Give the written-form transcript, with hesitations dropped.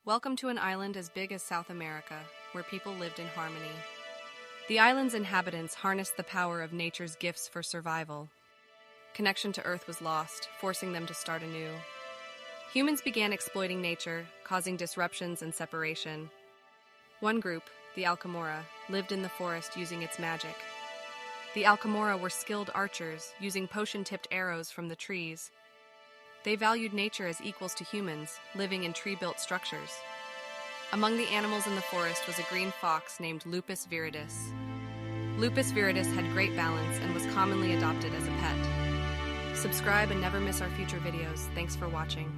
Welcome to an island as big as South America, where people lived in harmony. The island's inhabitants harnessed the power of nature's gifts for survival. Connection to Earth was lost, forcing them to start anew. Humans began exploiting nature, causing disruptions and separation. One group, the Alchemora, lived in the forest using its magic. The Alchemora were skilled archers, using potion-tipped arrows from the trees. They valued nature as equals to humans, living in tree-built structures. Among the animals in the forest was a green fox named Lupus Viridis. Lupus Viridis had great balance and was commonly adopted as a pet. Subscribe and never miss our future videos. Thanks for watching.